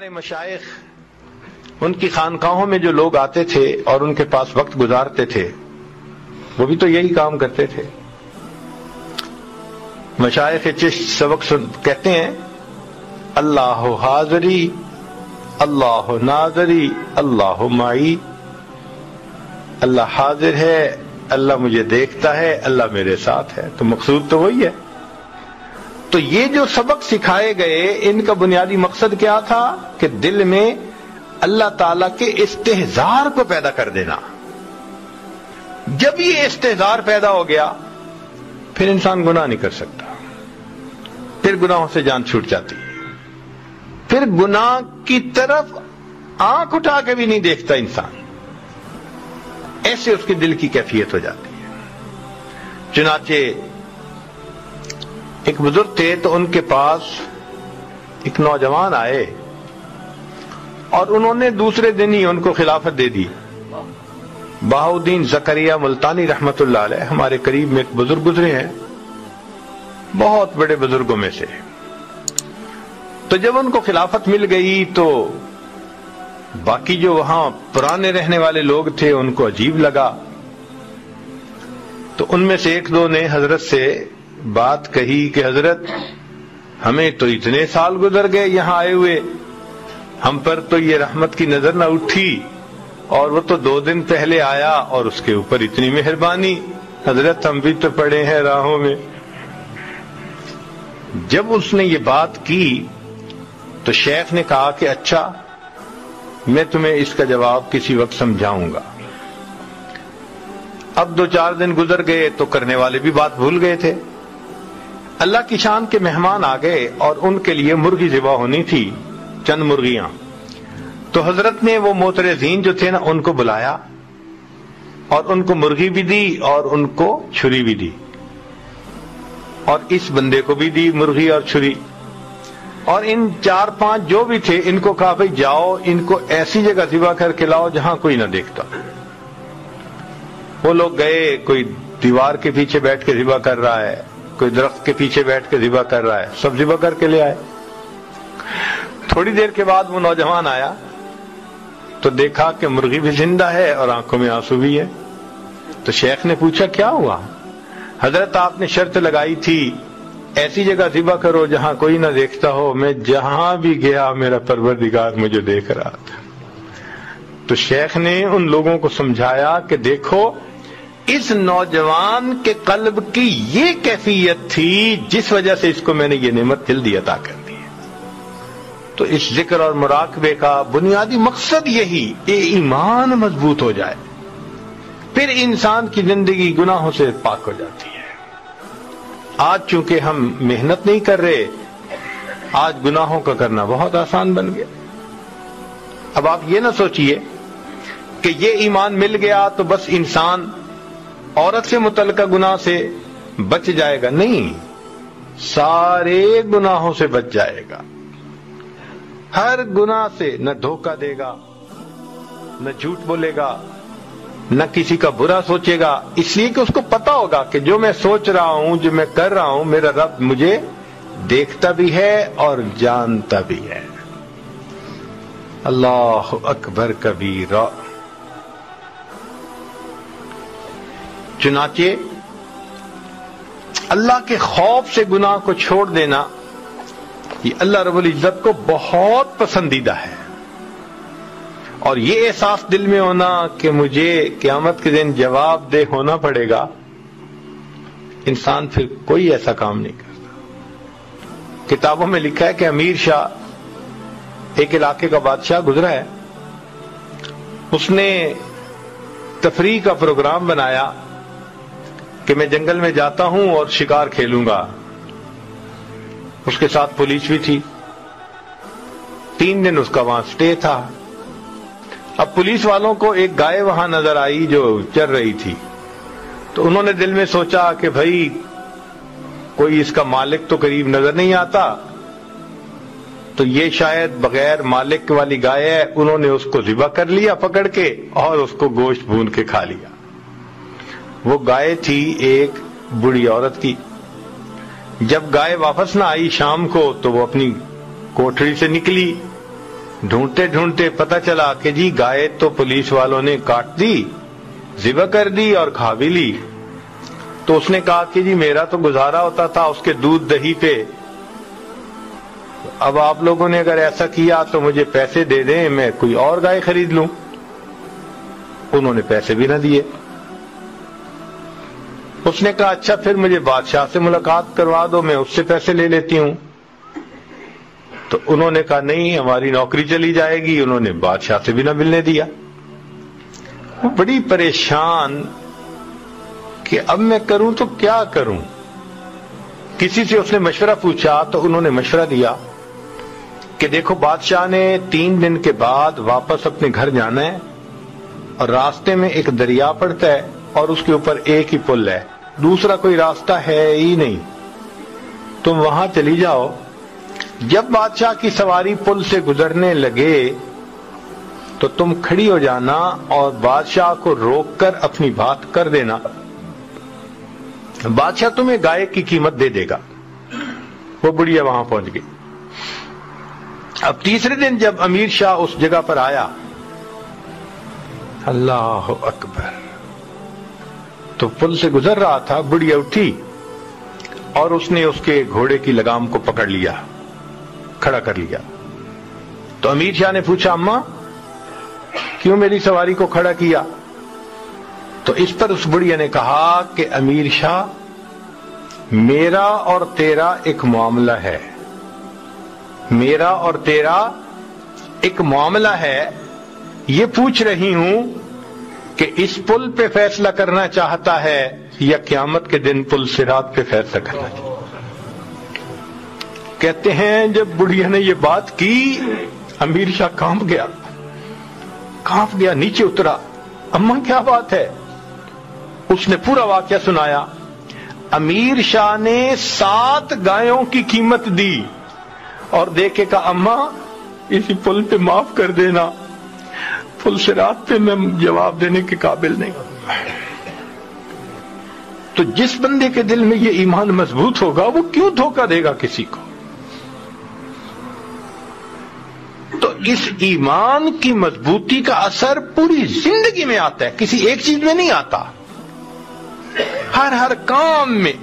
ہمارے مشائخ ان کی خانقاہوں میں جو لوگ آتے تھے اور ان کے پاس وقت گزارتے تھے وہ بھی تو یہی کام کرتے تھے. مشائخ چشت سبق کہتے ہیں اللہ حاضری اللہ ناظری اللہ معی. اللہ حاضر ہے، اللہ مجھے دیکھتا ہے، اللہ میرے ساتھ ہے. تو مقصود تو وہی ہے. تو یہ جو سبق سکھائے گئے ان کا بنیادی مقصد کیا تھا کہ دل میں اللہ تعالی کے استحضار کو پیدا کر دینا. جب یہ استحضار پیدا ہو گیا پھر انسان گناہ نہیں کر سکتا، پھر گناہوں سے جان چھوٹ جاتی ہے، پھر گناہ کی طرف آنکھ اٹھا کے بھی نہیں دیکھتا انسان. ایسے اس کے دل کی کیفیت ہو جاتی ہے. چنانچہ ایک بزرگ تھے تو ان کے پاس ایک نوجوان آئے اور انہوں نے دوسرے دن ہی ان کو خلافت دے دی. بہاؤدین زکریا ملتانی رحمت اللہ علیہ ہمارے قریب میں ایک بزرگ گزرے ہیں، بہت بڑے بزرگوں میں سے. تو جب ان کو خلافت مل گئی تو باقی جو وہاں پرانے رہنے والے لوگ تھے ان کو عجیب لگا. تو ان میں سے ایک دو نے حضرت سے بات کہی کہ حضرت ہمیں تو اتنے سال گزر گئے یہاں آئے ہوئے، ہم پر تو یہ رحمت کی نظر نہ اٹھی، اور وہ تو 2 دن پہلے آیا اور اس کے اوپر اتنی مہربانی. حضرت ہم بھی تو پڑے ہیں راہوں میں. جب اس نے یہ بات کی تو شیخ نے کہا کہ اچھا میں تمہیں اس کا جواب کسی وقت سمجھاؤں گا. اب 2-4 دن گزر گئے تو کرنے والے بھی بات بھول گئے تھے. اللہ کی شان کے مہمان آ گئے اور ان کے لیے مرغی ذبح ہونی تھی، چند مرغیاں. تو حضرت نے وہ معترضین جو تھے نا ان کو بلایا اور ان کو مرغی بھی دی اور ان کو چھری بھی دی، اور اس بندے کو بھی دی مرغی اور چھری. اور ان 4-5 جو بھی تھے ان کو کہا بھئی جاؤ ان کو ایسی جگہ ذبح کر کے لاؤ جہاں کوئی نہ دیکھتا. وہ لوگ گئے، کوئی دیوار کے پیچھے بیٹھ کے ذبح کر رہا ہے، کوئی درخت کے پیچھے بیٹھ کے ذبح کر رہا ہے، سب ذبح کر کے لے آئے. تھوڑی دیر کے بعد وہ نوجوان آیا تو دیکھا کہ مرغی بھی زندہ ہے اور آنکھوں میں آنسو بھی ہے. تو شیخ نے پوچھا کیا ہوا؟ حضرت آپ نے شرط لگائی تھی ایسی جگہ ذبح کرو جہاں کوئی نہ دیکھتا ہو، میں جہاں بھی گیا میرا پروردگار مجھے دیکھ رہا تھا. تو شیخ نے ان لوگوں کو سمجھایا کہ دیکھو اس نوجوان کے قلب کی یہ کیفیت تھی جس وجہ سے اس کو میں نے یہ نعمت جلدی عطا کر دی. تو اس ذکر اور مراقبے کا بنیادی مقصد یہی کہ ایمان مضبوط ہو جائے، پھر انسان کی زندگی گناہوں سے پاک ہو جاتی ہے. آج چونکہ ہم محنت نہیں کر رہے، آج گناہوں کا کرنا بہت آسان بن گیا. اب آپ یہ نہ سوچئے کہ یہ ایمان مل گیا تو بس انسان عورت سے متعلقہ گناہ سے بچ جائے گا. نہیں، سارے گناہوں سے بچ جائے گا. ہر گناہ سے نہ دھوکہ دے گا، نہ جھوٹ بولے گا، نہ کسی کا برا سوچے گا، اس لیے کہ اس کو پتا ہوگا کہ جو میں سوچ رہا ہوں، جو میں کر رہا ہوں، میرا رب مجھے دیکھتا بھی ہے اور جانتا بھی ہے. اللہ اکبر کبیرہ. چنانچہ اللہ کے خوف سے گناہ کو چھوڑ دینا یہ اللہ رب العزت کو بہت پسندیدہ ہے. اور یہ احساس دل میں ہونا کہ مجھے قیامت کے دن جواب دہ ہونا پڑے گا، انسان پھر کوئی ایسا کام نہیں کرتا. کتابوں میں لکھا ہے کہ امیر شاہ ایک علاقے کا بادشاہ گزرا ہے، اس نے تفریح کا پروگرام بنایا کہ میں جنگل میں جاتا ہوں اور شکار کھیلوں گا. اس کے ساتھ پولیس بھی تھی. 3 دن اس کا وہاں سٹے تھا. اب پولیس والوں کو ایک گائے وہاں نظر آئی جو چر رہی تھی، تو انہوں نے دل میں سوچا کہ بھائی کوئی اس کا مالک تو قریب نظر نہیں آتا، تو یہ شاید بغیر مالک والی گائے ہے. انہوں نے اس کو ذبح کر لیا پکڑ کے اور اس کو گوشت بھون کے کھا لیا. وہ گائے تھی ایک بوڑھی عورت کی. جب گائے واپس نہ آئی شام کو تو وہ اپنی کوٹھری سے نکلی ڈھونڈتے ڈھونڈتے پتہ چلا کہ جی گائے تو پولیس والوں نے کاٹ دی، ذبح کر دی اور کھا بھی لی۔ تو اس نے کہا کہ جی میرا تو گزارا ہوتا تھا اس کے دودھ دہی پہ، اب آپ لوگوں نے اگر ایسا کیا تو مجھے پیسے دے دیں، میں کوئی اور گائے خرید لوں۔ انہوں نے پیسے بھی نہ دیے۔ اس نے کہا اچھا پھر مجھے بادشاہ سے ملاقات کروا دو، میں اس سے پیسے لے لیتی ہوں۔ تو انہوں نے کہا نہیں، ہماری نوکری چلی جائے گی۔ انہوں نے بادشاہ سے بھی نہ ملنے دیا۔ وہ بڑی پریشان کہ اب میں کروں تو کیا کروں۔ کسی سے اس نے مشورہ پوچھا تو انہوں نے مشورہ دیا کہ دیکھو بادشاہ نے 3 دن کے بعد واپس اپنے گھر جانا ہے، اور راستے میں ایک دریا پڑتا ہے اور اس کے اوپر ایک ہی پل ہے، دوسرا کوئی راستہ ہے ہی نہیں، تم وہاں چلی جاؤ۔ جب بادشاہ کی سواری پل سے گزرنے لگے تو تم کھڑی ہو جانا اور بادشاہ کو روک کر اپنی بات کر دینا، بادشاہ تمہیں گائے کی قیمت دے دے گا۔ وہ بڑھیا وہاں پہنچ گئی۔ اب تیسرے دن جب امیر شاہ اس جگہ پر آیا، اللہ اکبر، تو پل سے گزر رہا تھا، بڑھیا اٹھی اور اس نے اس کے گھوڑے کی لگام کو پکڑ لیا، کھڑا کر لیا۔ تو امیر شاہ نے پوچھا اماں کیوں میری سواری کو کھڑا کیا؟ تو اس پر اس بڑھیا نے کہا کہ امیر شاہ، میرا اور تیرا ایک معاملہ ہے، میرا اور تیرا ایک معاملہ ہے، یہ پوچھ رہی ہوں کہ اس پل پہ فیصلہ کرنا چاہتا ہے یا قیامت کے دن پل صراط پہ فیصلہ کرنا چاہتا ہے۔ کہتے ہیں جب بڑھیا نے یہ بات کی، امیر شاہ کانپ گیا، نیچے اترا، اماں کیا بات ہے؟ اس نے پورا واقعہ سنایا۔ امیر شاہ نے 7 گایوں کی قیمت دی اور دیکھے کہا اماں اسی پل پہ معاف کر دینا، پل صراط پہ میں جواب دینے کے قابل نہیں۔ تو جس بندے کے دل میں یہ ایمان مضبوط ہوگا وہ کیوں دھوکہ دے گا کسی کو؟ تو اس ایمان کی مضبوطی کا اثر پوری زندگی میں آتا ہے، کسی ایک چیز میں نہیں آتا، ہر کام میں۔